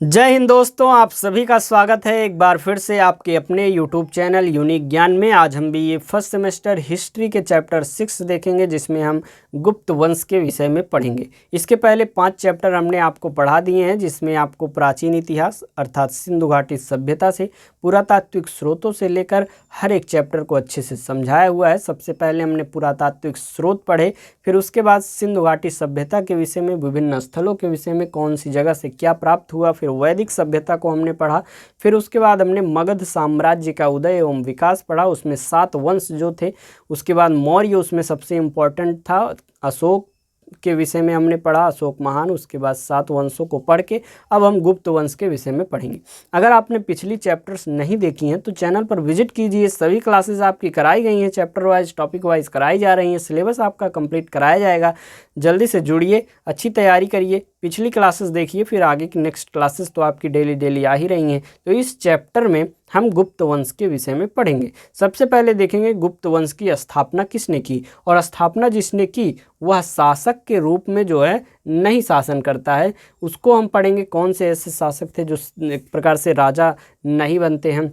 जय हिंद दोस्तों, आप सभी का स्वागत है एक बार फिर से आपके अपने YouTube चैनल यूनिक ज्ञान में। आज हम भी ये फर्स्ट सेमेस्टर हिस्ट्री के चैप्टर 6 देखेंगे, जिसमें हम गुप्त वंश के विषय में पढ़ेंगे। इसके पहले 5 चैप्टर हमने आपको पढ़ा दिए हैं, जिसमें आपको प्राचीन इतिहास अर्थात सिंधु घाटी सभ्यता से पुरातात्विक स्रोतों से लेकर हर एक चैप्टर को अच्छे से समझाया हुआ है। सबसे पहले हमने पुरातात्विक स्रोत पढ़े, फिर उसके बाद सिंधु घाटी सभ्यता के विषय में, विभिन्न स्थलों के विषय में, कौन सी जगह से क्या प्राप्त हुआ, फिर वैदिक सभ्यता को हमने पढ़ा। फिर उसके बाद हमने मगध साम्राज्य का उदय एवं विकास पढ़ा, उसमें 7 वंश जो थे। उसके बाद मौर्य, उसमें सबसे इम्पोर्टेंट था। अशोक के विषय में हमने पढ़ा, अशोक महान। उसके बाद 7 वंशों को पढ़ के अब हम गुप्त वंश के विषय में पढ़ेंगे। अगर आपने पिछली चैप्टर्स नहीं देखी हैं तो चैनल पर विजिट कीजिए। सभी क्लासेस आपकी कराई गई हैं, चैप्टर वाइज टॉपिक वाइज कराई जा रही हैं, सिलेबस आपका कंप्लीट कराया जाएगा। जल्दी से जुड़िए, अच्छी तैयारी करिए, पिछली क्लासेस देखिए, फिर आगे की नेक्स्ट क्लासेस तो आपकी डेली आ ही रही हैं। तो इस चैप्टर में हम गुप्त वंश के विषय में पढ़ेंगे। सबसे पहले देखेंगे गुप्त वंश की स्थापना किसने की, और स्थापना जिसने की वह शासक के रूप में जो है नहीं शासन करता है, उसको हम पढ़ेंगे। कौन से ऐसे शासक थे जो एक प्रकार से राजा नहीं बनते हैं,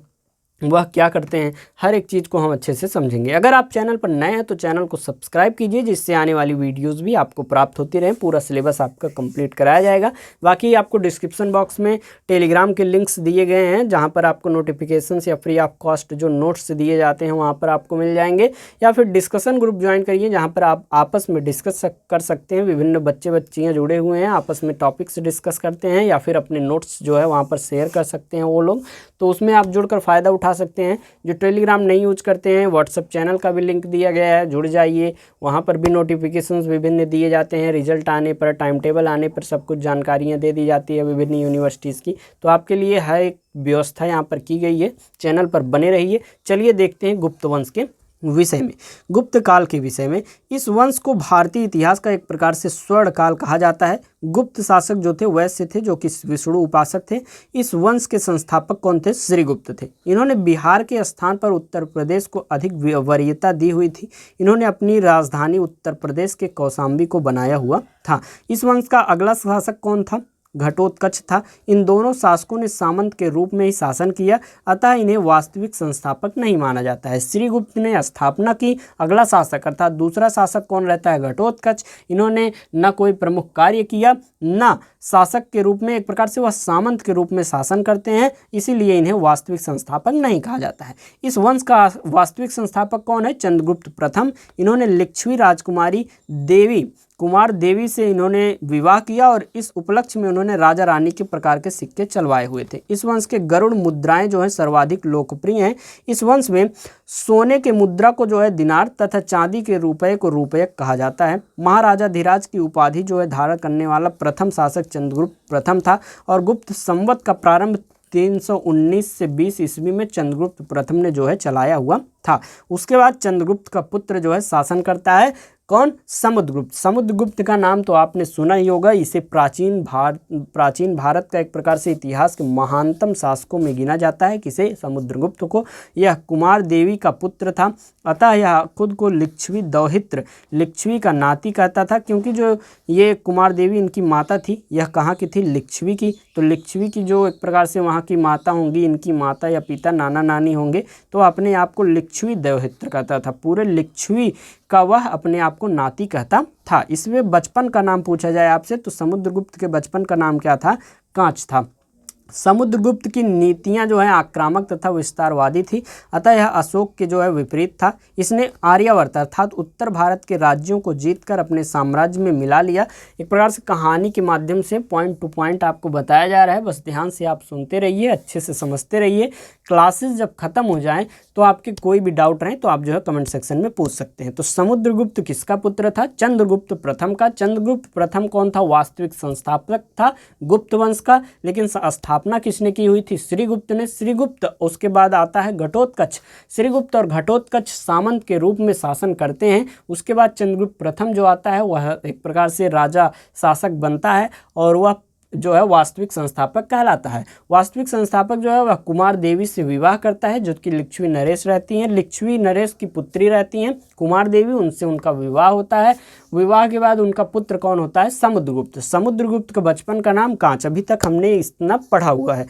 वह क्या करते हैं, हर एक चीज़ को हम अच्छे से समझेंगे। अगर आप चैनल पर नए हैं तो चैनल को सब्सक्राइब कीजिए, जिससे आने वाली वीडियोस भी आपको प्राप्त होती रहें। पूरा सिलेबस आपका कंप्लीट कराया जाएगा। बाकी आपको डिस्क्रिप्शन बॉक्स में टेलीग्राम के लिंक्स दिए गए हैं, जहां पर आपको नोटिफिकेशन या फ्री ऑफ कॉस्ट जो नोट्स दिए जाते हैं वहाँ पर आपको मिल जाएंगे। या फिर डिस्कशन ग्रुप ज्वाइन करिए, जहाँ पर आप आपस में डिस्कस कर सकते हैं। विभिन्न बच्चे बच्चियाँ जुड़े हुए हैं, आपस में टॉपिक्स डिस्कस करते हैं, या फिर अपने नोट्स जो है वहाँ पर शेयर कर सकते हैं वो लोग। तो उसमें आप जुड़कर फ़ायदा उठा सकते हैं। जो टेलीग्राम नहीं यूज करते हैं, व्हाट्सएप चैनल का भी लिंक दिया गया है, जुड़ जाइए। वहाँ पर भी नोटिफिकेशंस विभिन्न दिए जाते हैं, रिजल्ट आने पर, टाइम टेबल आने पर सब कुछ जानकारियाँ दे दी जाती है विभिन्न यूनिवर्सिटीज़ की। तो आपके लिए हर एक व्यवस्था यहाँ पर की गई है, चैनल पर बने रहिए। चलिए देखते हैं गुप्त वंश के विषय में, गुप्त काल के विषय में। इस वंश को भारतीय इतिहास का एक प्रकार से स्वर्ण काल कहा जाता है। गुप्त शासक जो थे वैश्य थे, जो कि विष्णु उपासक थे। इस वंश के संस्थापक कौन थे? श्रीगुप्त थे। इन्होंने बिहार के स्थान पर उत्तर प्रदेश को अधिक वरीयता दी हुई थी। इन्होंने अपनी राजधानी उत्तर प्रदेश के कौशाम्बी को बनाया हुआ था। इस वंश का अगला शासक कौन था? घटोत्कच था। इन दोनों शासकों ने सामंत के रूप में ही शासन किया, अतः इन्हें वास्तविक संस्थापक नहीं माना जाता है। श्रीगुप्त ने स्थापना की, अगला शासक अर्थात दूसरा शासक कौन रहता है? घटोत्कच। इन्होंने न कोई प्रमुख कार्य किया, न शासक के रूप में, एक प्रकार से वह सामंत के रूप में शासन करते हैं, इसीलिए इन्हें वास्तविक संस्थापक नहीं कहा जाता है। इस वंश का वास्तविक संस्थापक कौन है? चंद्रगुप्त प्रथम। इन्होंने लिच्छवी राजकुमारी कुमार देवी से इन्होंने विवाह किया, और इस उपलक्ष्य में उन्होंने राजा रानी के प्रकार के सिक्के चलवाए हुए थे। इस वंश के गरुड़ मुद्राएं जो हैं सर्वाधिक लोकप्रिय हैं। इस वंश में सोने के मुद्रा को जो है दिनार तथा चांदी के रुपये को रुपयक कहा जाता है। महाराजा धीराज की उपाधि जो है धारण करने वाला प्रथम शासक चंद्रगुप्त प्रथम था, और गुप्त संवत का प्रारंभ 319 से 20 ईस्वी में चंद्रगुप्त प्रथम ने जो है चलाया हुआ था। उसके बाद चंद्रगुप्त का पुत्र जो है शासन करता है, कौन? समुद्रगुप्त। समुद्रगुप्त का नाम तो आपने सुना ही होगा। इसे प्राचीन भारत का एक प्रकार से इतिहास के महानतम शासकों में गिना जाता है। किसे? समुद्रगुप्त को। यह कुमार देवी का पुत्र था, अतः यह खुद को लिच्छवी दौहित्र, लिच्छवी का नाती कहता था, क्योंकि जो ये कुमार देवी इनकी माता थी, यह कहाँ की थी? लिच्छवी की। तो लिच्छवी की जो एक प्रकार से वहाँ की माता होंगी, इनकी माता या पिता नाना नानी होंगे, तो अपने आप को लिच्छवी दौहित्र कहता था। पूरे लिच्छवी का वह अपने आप को नाती कहता था। इसमें बचपन का नाम पूछा जाए आपसे तो समुद्रगुप्त के बचपन का नाम क्या था? कांच था। समुद्रगुप्त की नीतियां जो है आक्रामक तथा विस्तारवादी थी, अतः यह अशोक के जो है विपरीत था। इसने आर्यावर्त अर्थात उत्तर भारत के राज्यों को जीतकर अपने साम्राज्य में मिला लिया। एक प्रकार से कहानी के माध्यम से पॉइंट टू पॉइंट आपको बताया जा रहा है, बस ध्यान से आप सुनते रहिए, अच्छे से समझते रहिए। क्लासेस जब खत्म हो जाएं तो आपके कोई भी डाउट रहे तो आप जो है कमेंट सेक्शन में पूछ सकते हैं। तो समुद्रगुप्त किसका पुत्र था? चंद्रगुप्त प्रथम का। चंद्रगुप्त प्रथम कौन था? वास्तविक संस्थापक था गुप्त वंश का, लेकिन स्थापना किसने की हुई थी? श्रीगुप्त ने। श्रीगुप्त, उसके बाद आता है घटोत्कच। श्रीगुप्त और घटोत्कच सामंत के रूप में शासन करते हैं। उसके बाद चंद्रगुप्त प्रथम जो आता है वह एक प्रकार से राजा शासक बनता है, और वह जो है वास्तविक संस्थापक कहलाता है। वास्तविक संस्थापक जो है वह कुमार देवी से विवाह करता है, जो कि लिच्छवी नरेश रहती हैं। लिच्छवी नरेश की पुत्री रहती हैं कुमार देवी, उनसे उनका विवाह होता है। विवाह के बाद उनका पुत्र कौन होता है? समुद्रगुप्त। समुद्रगुप्त का बचपन का नाम कांच, अभी तक हमने इतना पढ़ा हुआ है।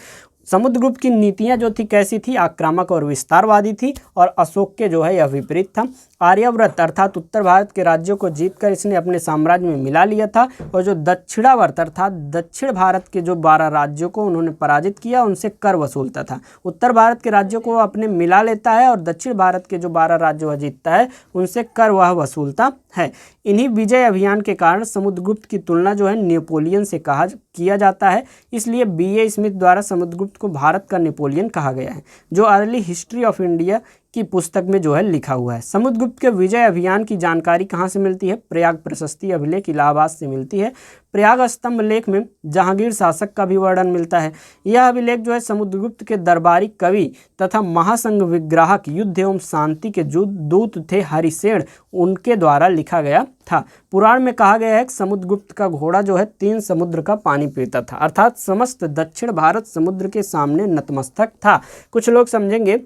समुद्रगुप्त की नीतियां जो थी कैसी थी? आक्रामक और विस्तारवादी थी, और अशोक के जो है यह विपरीत था। आर्यावर्त अर्थात उत्तर भारत के राज्यों को जीतकर इसने अपने साम्राज्य में मिला लिया था, और जो दक्षिणावर्त अर्थात दक्षिण भारत के जो 12 राज्यों को उन्होंने पराजित किया, उनसे कर वसूलता था। उत्तर भारत के राज्यों को अपने मिला लेता है, और दक्षिण भारत के जो 12 राज्य वह जीतता है उनसे कर वह वसूलता है। इन्हीं विजय अभियान के कारण समुद्रगुप्त की तुलना जो है नेपोलियन से किया जाता है, इसलिए B.A. स्मिथ द्वारा समुद्रगुप्त को भारत का नेपोलियन कहा गया है, जो अर्ली हिस्ट्री ऑफ इंडिया की पुस्तक में जो है लिखा हुआ है। समुद्रगुप्त के विजय अभियान की जानकारी कहाँ से मिलती है? प्रयाग प्रशस्ति अभिलेख इलाहाबाद से मिलती है। प्रयाग स्तंभ लेख में जहांगीर शासक का भी वर्णन मिलता है। यह अभिलेख जो है समुद्रगुप्त के दरबारी कवि तथा महासंघ विग्राहक युद्ध एवं शांति के जो दूत थे हरिसेन, उनके द्वारा लिखा गया था। पुराण में कहा गया है कि समुद्रगुप्त का घोड़ा जो है 3 समुद्र का पानी पीता था, अर्थात समस्त दक्षिण भारत समुद्र के सामने नतमस्तक था। कुछ लोग समझेंगे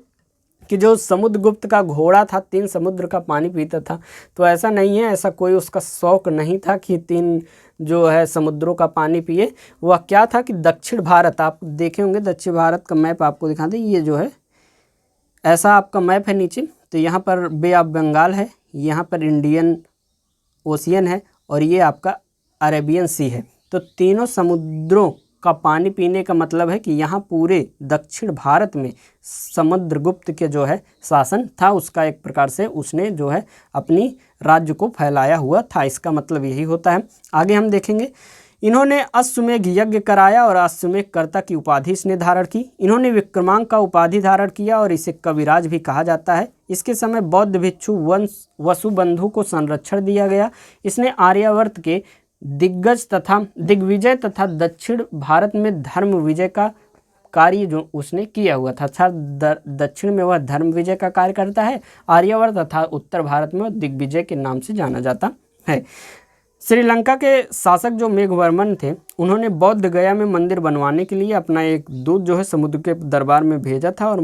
कि जो समुद्रगुप्त का घोड़ा था 3 समुद्र का पानी पीता था, तो ऐसा नहीं है, ऐसा कोई उसका शौक नहीं था कि 3 जो है समुद्रों का पानी पिए। वह क्या था कि दक्षिण भारत, आप देखे होंगे दक्षिण भारत का मैप आपको दिखा दें, ये जो है ऐसा आपका मैप है नीचे, तो यहाँ पर बे ऑफ बंगाल है, यहाँ पर इंडियन ओशियन है, और ये आपका अरेबियन सी है। तो तीनों समुद्रों का पानी पीने का मतलब है कि यहाँ पूरे दक्षिण भारत में समुद्रगुप्त के जो है शासन था, उसका एक प्रकार से उसने जो है अपनी राज्य को फैलाया हुआ था, इसका मतलब यही होता है। आगे हम देखेंगे, इन्होंने अश्वमेघ यज्ञ कराया और अश्वमेघ कर्ता की उपाधि इसने धारण की। इन्होंने विक्रमांक का उपाधि धारण किया और इसे कविराज भी कहा जाता है। इसके समय बौद्ध भिक्षु वसुबंधु को संरक्षण दिया गया। इसने आर्यावर्त के दिग्विजय तथा दक्षिण भारत में धर्म विजय का कार्य जो उसने किया हुआ था, अर्थात दक्षिण में वह धर्म विजय का कार्य करता है, आर्यावर्त तथा उत्तर भारत में दिग्विजय के नाम से जाना जाता है। श्रीलंका के शासक जो मेघवर्मन थे, उन्होंने बौद्ध गया में मंदिर बनवाने के लिए अपना एक दूत जो है समुद्र के दरबार में भेजा था और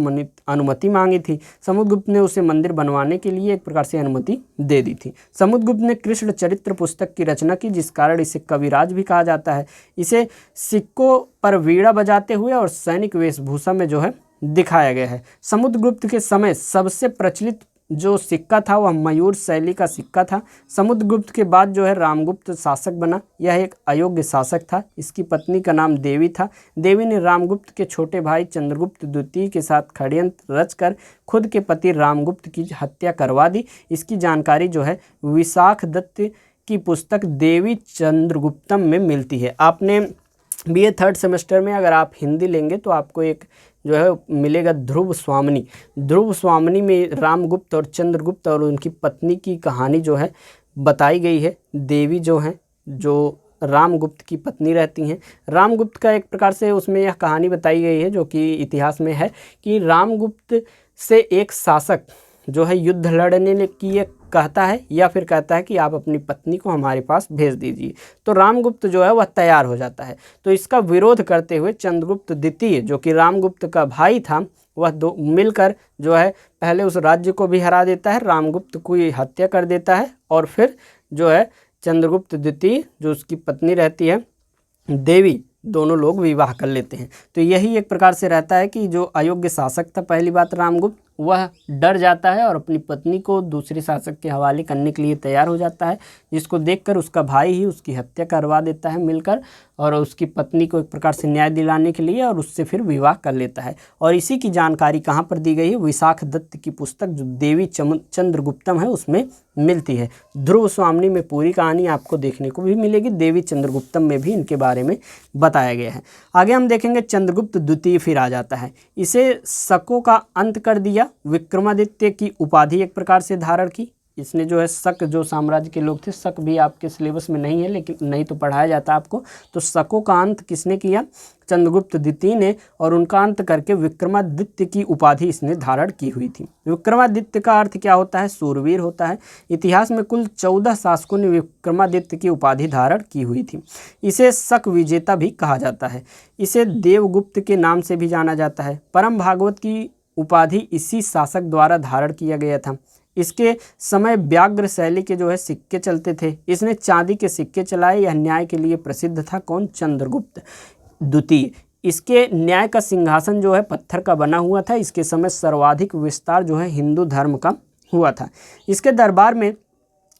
अनुमति मांगी थी। समुद्रगुप्त ने उसे मंदिर बनवाने के लिए एक प्रकार से अनुमति दे दी थी। समुद्रगुप्त ने कृष्ण चरित्र पुस्तक की रचना की, जिस कारण इसे कविराज भी कहा जाता है। इसे सिक्कों पर वीणा बजाते हुए और सैनिक वेशभूषा में जो है दिखाया गया है। समुद्रगुप्त के समय सबसे प्रचलित जो सिक्का था वह मयूर शैली का सिक्का था। समुद्रगुप्त के बाद जो है रामगुप्त शासक बना। यह एक अयोग्य शासक था। इसकी पत्नी का नाम देवी था। देवी ने रामगुप्त के छोटे भाई चंद्रगुप्त द्वितीय के साथ षड्यंत्र रचकर खुद के पति रामगुप्त की हत्या करवा दी। इसकी जानकारी जो है विशाख दत्त की पुस्तक देवी चंद्रगुप्तम में मिलती है। आपने BA 3rd सेमेस्टर में अगर आप हिंदी लेंगे तो आपको एक जो है मिलेगा ध्रुव स्वामिनी। ध्रुव स्वामिनी में रामगुप्त और चंद्रगुप्त और उनकी पत्नी की कहानी जो है बताई गई है। देवी जो है जो रामगुप्त की पत्नी रहती हैं। रामगुप्त का एक प्रकार से उसमें यह कहानी बताई गई है जो कि इतिहास में है कि रामगुप्त से एक शासक जो है युद्ध लड़ने की एक कहता है या फिर कहता है कि आप अपनी पत्नी को हमारे पास भेज दीजिए। तो रामगुप्त जो है वह तैयार हो जाता है। तो इसका विरोध करते हुए चंद्रगुप्त द्वितीय जो कि रामगुप्त का भाई था, वह दो मिलकर जो है पहले उस राज्य को भी हरा देता है, रामगुप्त को हत्या कर देता है और फिर जो है चंद्रगुप्त द्वितीय जो उसकी पत्नी रहती है देवी, दोनों लोग विवाह कर लेते हैं। तो यही एक प्रकार से रहता है कि जो अयोग्य शासक था पहली बात रामगुप्त, वह डर जाता है और अपनी पत्नी को दूसरे शासक के हवाले करने के लिए तैयार हो जाता है, जिसको देखकर उसका भाई ही उसकी हत्या करवा देता है मिलकर और उसकी पत्नी को एक प्रकार से न्याय दिलाने के लिए और उससे फिर विवाह कर लेता है। और इसी की जानकारी कहाँ पर दी गई है? विशाख दत्त की पुस्तक जो देवी चंद्रगुप्तम है उसमें मिलती है। ध्रुव स्वामिनी में पूरी कहानी आपको देखने को भी मिलेगी। देवी चंद्रगुप्तम में भी इनके बारे में बताया गया है। आगे हम देखेंगे चंद्रगुप्त द्वितीय फिर आ जाता है। इसे शकों का अंत कर दिया। विक्रमादित्य की उपाधि एक प्रकार से धारण की। इसने जो है शक जो साम्राज्य के लोग थे, शक भी आपके सिलेबस में नहीं है लेकिन नहीं तो पढ़ाया जाता आपको। तो शकों का अंत किसने किया? चंद्रगुप्त द्वितीय ने, और उनका अंत करके विक्रमादित्य की उपाधि इसने धारण की हुई थी। विक्रमादित्य का अर्थ क्या होता है? सूरवीर होता है। इतिहास में कुल 14 शासकों ने विक्रमादित्य की उपाधि धारण की हुई थी। इसे शक विजेता भी कहा जाता है। इसे देवगुप्त के नाम से भी जाना जाता है। परम भागवत की उपाधि इसी शासक द्वारा धारण किया गया था। इसके समय व्याघ्र शैली के जो है सिक्के चलते थे। इसने चांदी के सिक्के चलाए। यह न्याय के लिए प्रसिद्ध था। कौन? चंद्रगुप्त द्वितीय। इसके न्याय का सिंहासन जो है पत्थर का बना हुआ था। इसके समय सर्वाधिक विस्तार जो है हिंदू धर्म का हुआ था। इसके दरबार में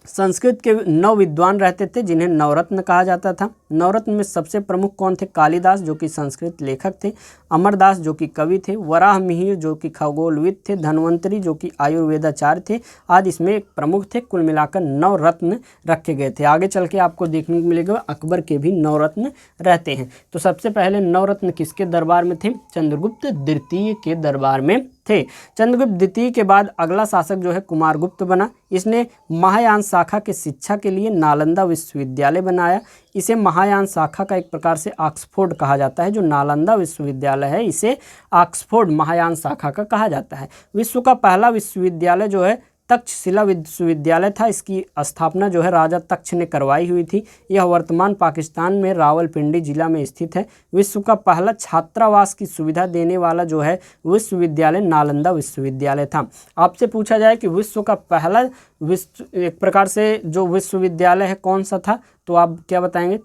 संस्कृत के 9 विद्वान रहते थे जिन्हें नवरत्न कहा जाता था। नवरत्न में सबसे प्रमुख कौन थे? कालिदास जो कि संस्कृत लेखक थे, अमरदास जो कि कवि थे, वराह मिहिर जो कि खगोलविद थे, धन्वंतरी जो कि आयुर्वेदाचार्य थे आदि इसमें एक प्रमुख थे। कुल मिलाकर 9 रत्न रखे गए थे। आगे चल के आपको देखने को मिलेगा अकबर के भी 9 रत्न रहते हैं। तो सबसे पहले 9 रत्न किसके दरबार में थे? चंद्रगुप्त द्वितीय के दरबार में थे। चंद्रगुप्त द्वितीय के बाद अगला शासक जो है कुमारगुप्त बना। इसने महायान शाखा के शिक्षा के लिए नालंदा विश्वविद्यालय बनाया। इसे महायान शाखा का एक प्रकार से ऑक्सफोर्ड कहा जाता है। जो नालंदा विश्वविद्यालय है इसे ऑक्सफोर्ड महायान शाखा का कहा जाता है। विश्व का पहला विश्वविद्यालय जो है तक्षशिला विश्वविद्यालय था। इसकी स्थापना जो है राजा तक्ष ने करवाई हुई थी। यह वर्तमान पाकिस्तान में रावलपिंडी जिला में स्थित है। विश्व का पहला छात्रावास की सुविधा देने वाला जो है विश्वविद्यालय नालंदा विश्वविद्यालय था। आपसे पूछा जाए कि विश्व का पहला एक प्रकार से जो विश्वविद्यालय है कौन सा था, तो आप क्या बताएंगे?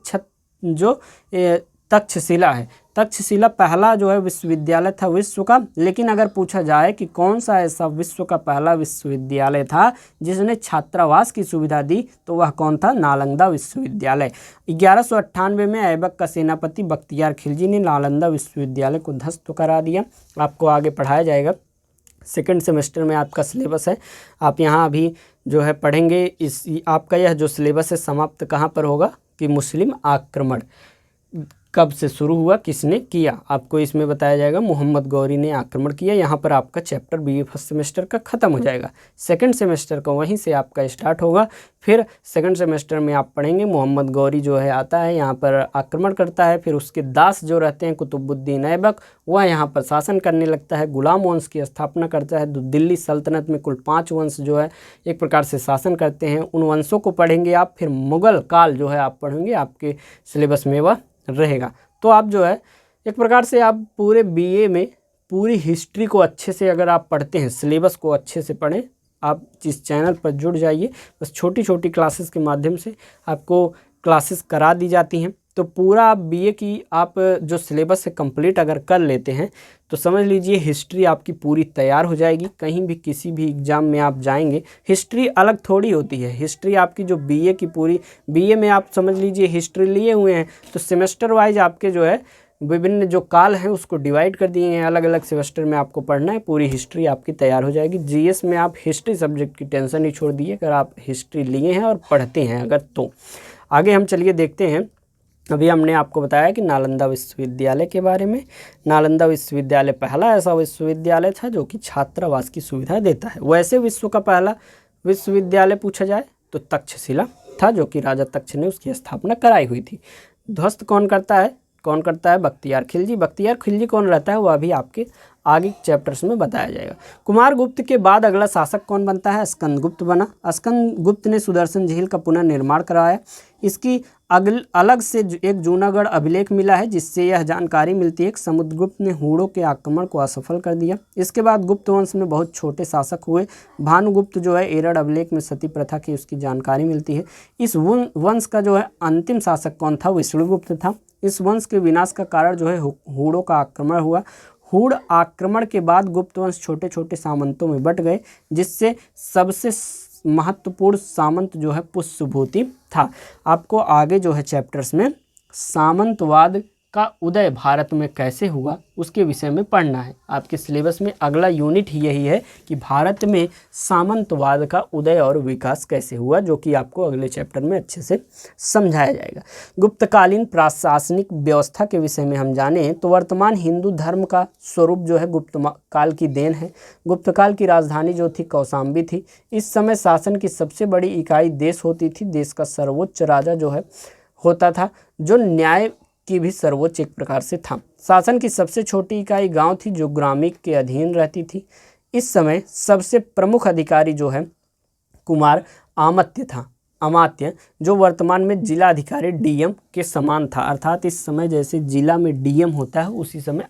तक्षशिला है। तक्षशिला पहला जो है विश्वविद्यालय था विश्व का। लेकिन अगर पूछा जाए कि कौन सा ऐसा विश्व का पहला विश्वविद्यालय था जिसने छात्रावास की सुविधा दी, तो वह कौन था? नालंदा विश्वविद्यालय। 1198 में ऐबक का सेनापति बख्तियार खिलजी ने नालंदा विश्वविद्यालय को ध्वस्त करा दिया। आपको आगे पढ़ाया जाएगा। सेकंड सेमेस्टर में आपका सिलेबस है, आप यहाँ अभी जो है पढ़ेंगे। इस आपका यह जो सिलेबस है समाप्त कहाँ पर होगा कि मुस्लिम आक्रमण कब से शुरू हुआ, किसने किया, आपको इसमें बताया जाएगा। मोहम्मद गौरी ने आक्रमण किया। यहाँ पर आपका चैप्टर बीए फर्स्ट सेमेस्टर का ख़त्म हो जाएगा। सेकंड सेमेस्टर का वहीं से आपका स्टार्ट होगा। फिर सेकंड सेमेस्टर में आप पढ़ेंगे मोहम्मद गौरी जो है आता है यहाँ पर आक्रमण करता है। फिर उसके दास जो रहते हैं कुतुबुद्दीन ऐबक, वह यहाँ पर शासन करने लगता है। गुलाम वंश की स्थापना करता है। दिल्ली सल्तनत में कुल 5 वंश जो है एक प्रकार से शासन करते हैं। उन वंशों को पढ़ेंगे आप। फिर मुग़ल काल जो है आप पढ़ेंगे, आपके सिलेबस में वह रहेगा। तो आप जो है एक प्रकार से आप पूरे बीए में पूरी हिस्ट्री को अच्छे से अगर आप पढ़ते हैं, सिलेबस को अच्छे से पढ़ें, आप इस चैनल पर जुड़ जाइए। बस छोटी छोटी क्लासेस के माध्यम से आपको क्लासेस करा दी जाती हैं। तो पूरा आप बीए की आप जो सिलेबस है कंप्लीट अगर कर लेते हैं तो समझ लीजिए हिस्ट्री आपकी पूरी तैयार हो जाएगी। कहीं भी किसी भी एग्ज़ाम में आप जाएंगे, हिस्ट्री अलग थोड़ी होती है। हिस्ट्री आपकी जो बीए की पूरी बीए में आप समझ लीजिए हिस्ट्री लिए हुए हैं, तो सेमेस्टर वाइज आपके जो है विभिन्न जो काल हैं उसको डिवाइड कर दिए हैं। अलग अलग सेमेस्टर में आपको पढ़ना है, पूरी हिस्ट्री आपकी तैयार हो जाएगी। जीएस में आप हिस्ट्री सब्जेक्ट की टेंशन ही छोड़ दिए अगर आप हिस्ट्री लिए हैं और पढ़ते हैं अगर। तो आगे हम चलिए देखते हैं। अभी हमने आपको बताया कि नालंदा विश्वविद्यालय के बारे में। नालंदा विश्वविद्यालय पहला ऐसा विश्वविद्यालय था जो कि छात्रावास की सुविधा देता है। वैसे विश्व का पहला विश्वविद्यालय पूछा जाए तो तक्षशिला था, जो कि राजा तक्ष ने उसकी स्थापना कराई हुई थी। ध्वस्त कौन करता है? बख्तियार खिलजी। बख्तियार खिलजी कौन रहता है वो अभी आपके आगे चैप्टर्स में बताया जाएगा। कुमारगुप्त के बाद अगला शासक कौन बनता है? स्कंदगुप्त बना। स्कंदगुप्त ने सुदर्शन झील का पुनर्निर्माण कराया। इसकी अलग से एक जूनागढ़ अभिलेख मिला है जिससे यह जानकारी मिलती है कि समुद्रगुप्त ने हूणों के आक्रमण को असफल कर दिया। इसके बाद गुप्त वंश में बहुत छोटे शासक हुए। भानुगुप्त जो है एरड़ अभिलेख में सती प्रथा की उसकी जानकारी मिलती है। इस वंश का जो है अंतिम शासक कौन था? विष्णुगुप्त था। इस वंश के विनाश का कारण जो है हूणों का आक्रमण हुआ। हूण आक्रमण के बाद गुप्त वंश छोटे छोटे सामंतों में बट गए, जिससे सबसे महत्वपूर्ण सामंत जो है पुष्यभूति था। आपको आगे जो है चैप्टर्स में सामंतवाद का उदय भारत में कैसे हुआ उसके विषय में पढ़ना है। आपके सिलेबस में अगला यूनिट ही यही है कि भारत में सामंतवाद का उदय और विकास कैसे हुआ, जो कि आपको अगले चैप्टर में अच्छे से समझाया जाएगा। गुप्तकालीन प्रशासनिक व्यवस्था के विषय में हम जाने तो वर्तमान हिंदू धर्म का स्वरूप जो है गुप्त काल की देन है। गुप्त काल की राजधानी जो थी कौशाम्बी थी। इस समय शासन की सबसे बड़ी इकाई देश होती थी। देश का सर्वोच्च राजा जो है होता था, जो न्याय की भी सर्वोच्च एक प्रकार से था। शासन की सबसे छोटी इकाई गांव थी, जो ग्रामिक के अधीन रहती थी। इस समय सबसे प्रमुख अधिकारी जो है कुमार अमात्य था। अमात्य जो वर्तमान में जिला अधिकारी डीएम के समान था, अर्थात इस समय जैसे जिला में डीएम होता है उसी समय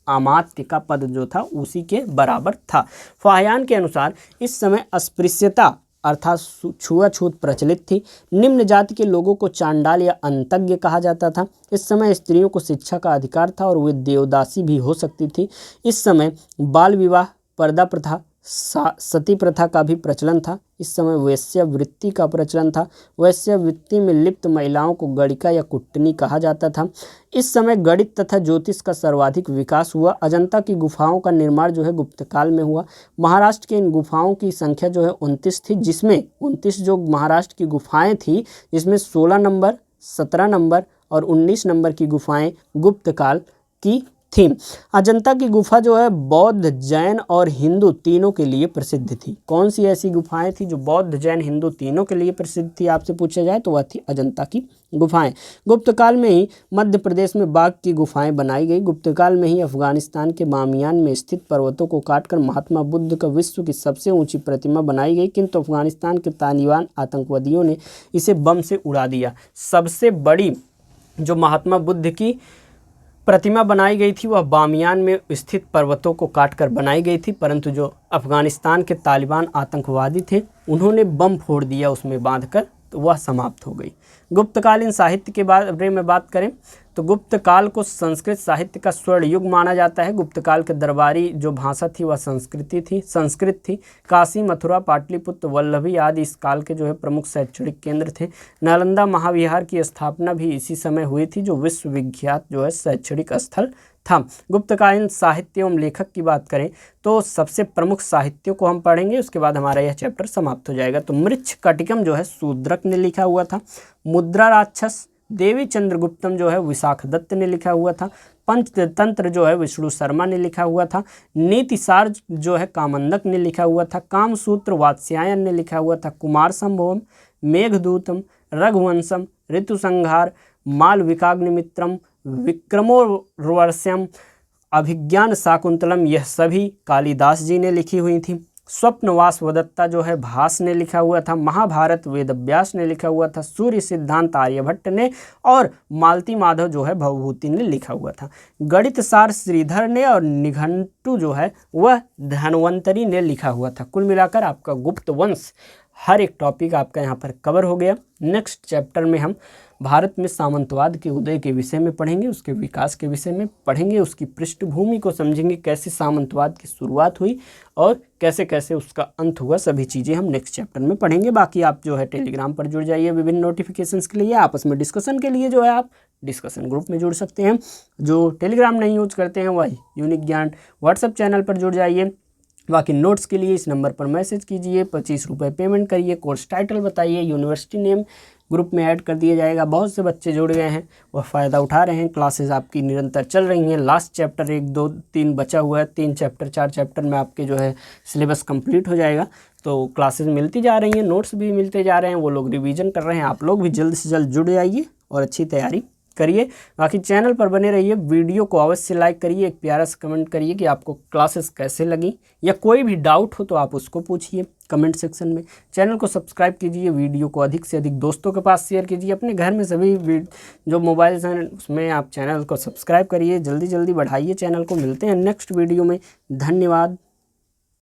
अमात्य का पद जो था उसी के बराबर था। फाहियान के अनुसार इस समय अस्पृश्यता अर्थात छुआछूत प्रचलित थी। निम्न जाति के लोगों को चांडाल या अंतज्ञ कहा जाता था। इस समय स्त्रियों को शिक्षा का अधिकार था और वे देवदासी भी हो सकती थी। इस समय बाल विवाह, पर्दा प्रथा, सती प्रथा का भी प्रचलन था। इस समय वेश्यावृत्ति का प्रचलन था। वेश्यावृत्ति में लिप्त महिलाओं को गणिका या कुट्टनी कहा जाता था। इस समय गणित तथा ज्योतिष का सर्वाधिक विकास हुआ। अजंता की गुफाओं का निर्माण जो है गुप्त काल में हुआ। महाराष्ट्र के इन गुफाओं की संख्या जो है 29 थी, जिसमें 29 जो महाराष्ट्र की गुफाएं थी, जिसमें 16 नंबर, 17 नंबर और 19 नंबर की गुफाएं गुप्त काल की थी। अजंता की गुफा जो है बौद्ध, जैन और हिंदू तीनों के लिए प्रसिद्ध थी। कौन सी ऐसी गुफाएं थी जो बौद्ध, जैन, हिंदू तीनों के लिए प्रसिद्ध थी आपसे पूछा जाए तो वह थी अजंता की गुफाएं। गुप्त काल में ही मध्य प्रदेश में बाघ की गुफाएं बनाई गई। गुप्त काल में ही अफगानिस्तान के बामियान में स्थित पर्वतों को काटकर महात्मा बुद्ध का विश्व की सबसे ऊंची प्रतिमा बनाई गई, किंतु अफगानिस्तान के तालिबान आतंकवादियों ने इसे बम से उड़ा दिया। सबसे बड़ी जो महात्मा बुद्ध की प्रतिमा बनाई गई थी वह बामियान में स्थित पर्वतों को काटकर बनाई गई थी, परंतु जो अफगानिस्तान के तालिबान आतंकवादी थे उन्होंने बम फोड़ दिया उसमें बांधकर, तो वह समाप्त हो गई। गुप्तकालीन साहित्य के बारे में बात करें तो गुप्त काल को संस्कृत साहित्य का स्वर्ण युग माना जाता है। गुप्त काल के दरबारी जो भाषा थी वह संस्कृत थी। काशी, मथुरा, पाटलिपुत्र, वल्लभी आदि इस काल के जो है प्रमुख शैक्षणिक केंद्र थे। नालंदा महाविहार की स्थापना भी इसी समय हुई थी, जो विश्वविख्यात जो है शैक्षणिक स्थल था। गुप्तकालीन साहित्य एवं लेखक की बात करें तो सबसे प्रमुख साहित्यों को हम पढ़ेंगे, उसके बाद हमारा यह चैप्टर समाप्त हो जाएगा। तो मृच्छकटिकम जो है शूद्रक ने लिखा हुआ था। मुद्रा राक्षस देवी चंद्रगुप्तम जो है विशाखदत्त ने लिखा हुआ था। पंचतंत्र जो है विष्णु शर्मा ने लिखा हुआ था। नीतिसार जो है कामंदक ने लिखा हुआ था। कामसूत्र वात्स्यायन ने लिखा हुआ था। कुमार संभवम, मेघदूतम, रघुवंशम, ऋतुसंहार, मालविकाग्निमित्रम, विक्रमोर्वश्यम, अभिज्ञान शाकुंतलम, यह सभी कालिदास जी ने लिखी हुई थी। स्वप्नवास वदत्ता जो है भास ने लिखा हुआ था। महाभारत वेदव्यास ने लिखा हुआ था। सूर्य सिद्धांत आर्यभट्ट ने और मालती माधव जो है भवभूति ने लिखा हुआ था। गणित सार श्रीधर ने और निघंटु जो है वह धन्वंतरी ने लिखा हुआ था। कुल मिलाकर आपका गुप्त वंश हर एक टॉपिक आपका यहाँ पर कवर हो गया। नेक्स्ट चैप्टर में हम भारत में सामंतवाद के उदय के विषय में पढ़ेंगे, उसके विकास के विषय में पढ़ेंगे, उसकी पृष्ठभूमि को समझेंगे, कैसे सामंतवाद की शुरुआत हुई और कैसे कैसे उसका अंत हुआ, सभी चीज़ें हम नेक्स्ट चैप्टर में पढ़ेंगे। बाकी आप जो है टेलीग्राम पर जुड़ जाइए विभिन्न नोटिफिकेशंस के लिए, आपस में डिस्कशन के लिए जो है आप डिस्कशन ग्रुप में जुड़ सकते हैं। जो टेलीग्राम नहीं यूज करते हैं वह यूनिक ज्ञान व्हाट्सएप चैनल पर जुड़ जाइए। बाकी नोट्स के लिए इस नंबर पर मैसेज कीजिए, 25 रुपये पेमेंट करिए, कोर्स टाइटल बताइए, यूनिवर्सिटी नेम ग्रुप में ऐड कर दिया जाएगा। बहुत से बच्चे जुड़ गए हैं, वह फ़ायदा उठा रहे हैं। क्लासेस आपकी निरंतर चल रही हैं। लास्ट चैप्टर 1, 2, 3 बचा हुआ है। 3 चैप्टर 4 चैप्टर में आपके जो है सिलेबस कंप्लीट हो जाएगा। तो क्लासेस मिलती जा रही हैं, नोट्स भी मिलते जा रहे हैं, वो लोग रिवीजन कर रहे हैं। आप लोग भी जल्द से जल्द जुड़ जाइए और अच्छी तैयारी करिए। बाकी चैनल पर बने रहिए, वीडियो को अवश्य लाइक करिए, एक प्यारा सा कमेंट करिए कि आपको क्लासेस कैसे लगी, या कोई भी डाउट हो तो आप उसको पूछिए कमेंट सेक्शन में। चैनल को सब्सक्राइब कीजिए, वीडियो को अधिक से अधिक दोस्तों के पास शेयर कीजिए, अपने घर में सभी जो मोबाइल्स हैं उसमें आप चैनल को सब्सक्राइब करिए। जल्दी जल्दी बढ़ाइए चैनल को। मिलते हैं नेक्स्ट वीडियो में। धन्यवाद।